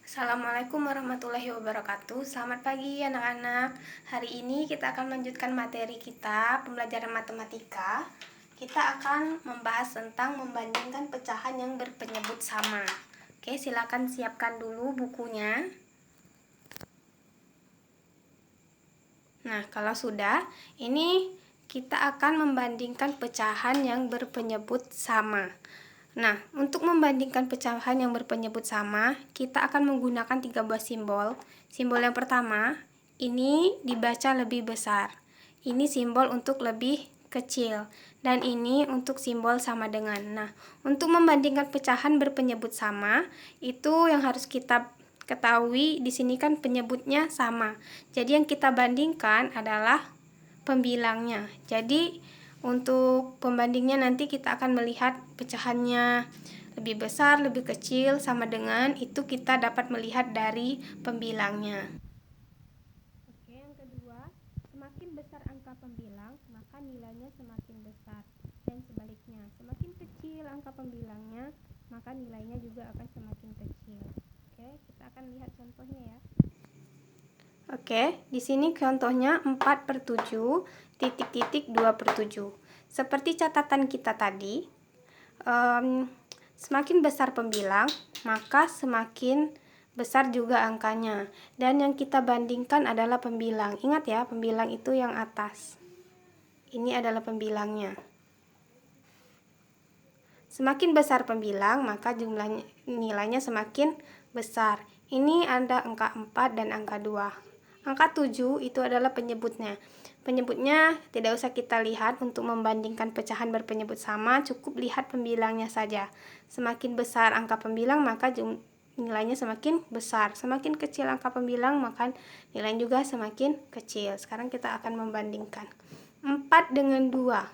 Assalamualaikum warahmatullahi wabarakatuh. Selamat pagi anak-anak. Hari ini kita akan melanjutkan materi kita, pembelajaran matematika. Kita akan membahas tentang membandingkan pecahan yang berpenyebut sama. Oke, silakan siapkan dulu bukunya. Nah, kalau sudah, ini kita akan membandingkan pecahan yang berpenyebut sama. Nah, untuk membandingkan pecahan yang berpenyebut sama, kita akan menggunakan 3 buah simbol. Simbol yang pertama, ini dibaca lebih besar. Ini simbol untuk lebih kecil. Dan ini untuk simbol sama dengan. Nah, untuk membandingkan pecahan berpenyebut sama, itu yang harus kita ketahui di sini kan penyebutnya sama. Jadi yang kita bandingkan adalah pembilangnya. Jadi untuk pembandingnya nanti kita akan melihat pecahannya lebih besar, lebih kecil, sama dengan itu kita dapat melihat dari pembilangnya. Oke, yang kedua, semakin besar angka pembilang, maka nilainya semakin besar. Dan sebaliknya, semakin kecil angka pembilangnya, maka nilainya juga akan semakin kecil. Oke, kita akan lihat contohnya ya. Oke, di sini contohnya 4/7, titik-titik 2/7. Seperti catatan kita tadi, semakin besar pembilang, maka semakin besar juga angkanya. Dan yang kita bandingkan adalah pembilang. Ingat ya, pembilang itu yang atas. Ini adalah pembilangnya. Semakin besar pembilang, maka jumlahnya nilainya semakin besar. Ini ada angka 4 dan angka 2. Angka 7 itu adalah penyebutnya. Penyebutnya tidak usah kita lihat untuk membandingkan pecahan berpenyebut sama, cukup lihat pembilangnya saja. Semakin besar angka pembilang, maka nilainya semakin besar. Semakin kecil angka pembilang, maka nilainya juga semakin kecil. Sekarang kita akan membandingkan 4 dengan 2.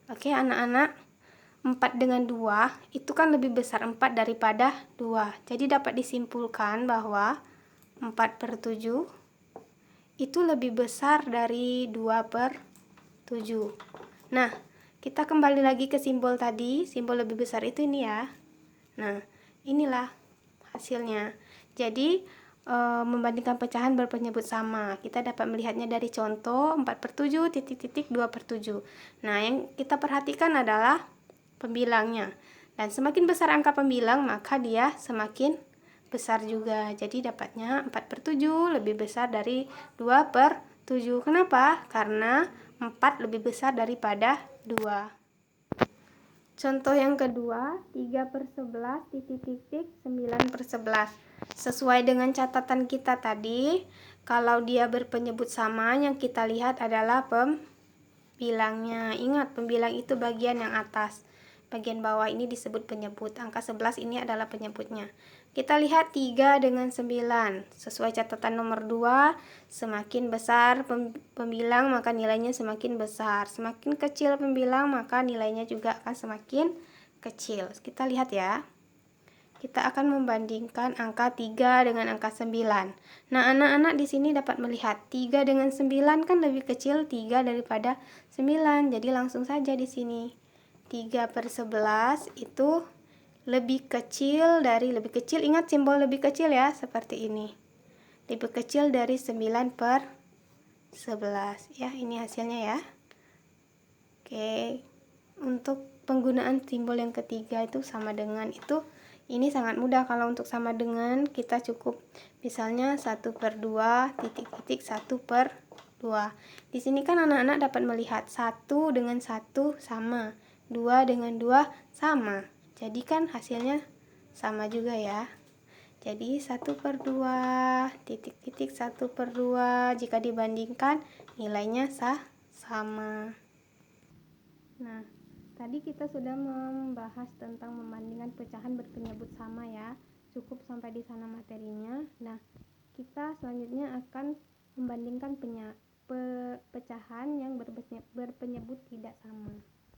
Oke, anak-anak, 4 dengan 2 itu kan lebih besar 4 daripada 2. Jadi dapat disimpulkan bahwa 4/7 itu lebih besar dari 2/7. Nah, kita kembali lagi ke simbol tadi. Simbol lebih besar itu ini ya. Nah, inilah hasilnya. Jadi, membandingkan pecahan berpenyebut sama. Kita dapat melihatnya dari contoh 4/7, titik-titik 2/7. Nah, yang kita perhatikan adalah pembilangnya. Dan semakin besar angka pembilang, maka dia semakin besar juga. Jadi dapatnya 4/7 lebih besar dari 2/7. Kenapa? Karena 4 lebih besar daripada 2. Contoh yang kedua, 3/11, titik-titik 9/11. Sesuai dengan catatan kita tadi, kalau dia berpenyebut sama, yang kita lihat adalah pembilangnya. Ingat, pembilang itu bagian yang atas. Bagian bawah ini disebut penyebut. Angka 11 ini adalah penyebutnya. Kita lihat 3 dengan 9. Sesuai catatan nomor 2, semakin besar pembilang maka nilainya semakin besar. Semakin kecil pembilang maka nilainya juga akan semakin kecil. Kita lihat ya. Kita akan membandingkan angka 3 dengan angka 9. Nah, anak-anak di sini dapat melihat 3 dengan 9 kan lebih kecil 3 daripada 9. Jadi langsung saja di sini. 3/11 itu lebih kecil, ingat simbol lebih kecil ya, seperti ini. Lebih kecil dari 9/11 ya, ini hasilnya ya. Oke, untuk penggunaan simbol yang ketiga itu sama dengan itu, ini sangat mudah. Kalau untuk sama dengan kita cukup misalnya 1/2, titik-titik 1/2. Di sini kan anak-anak dapat melihat 1 dengan 1 sama, 2 dengan 2 sama. Jadi kan hasilnya sama juga ya. Jadi 1/2, titik-titik 1/2 jika dibandingkan nilainya sama. Nah, tadi kita sudah membahas tentang membandingkan pecahan berpenyebut sama ya. Cukup sampai di sana materinya. Nah, kita selanjutnya akan membandingkan pecahan yang berpenyebut tidak sama.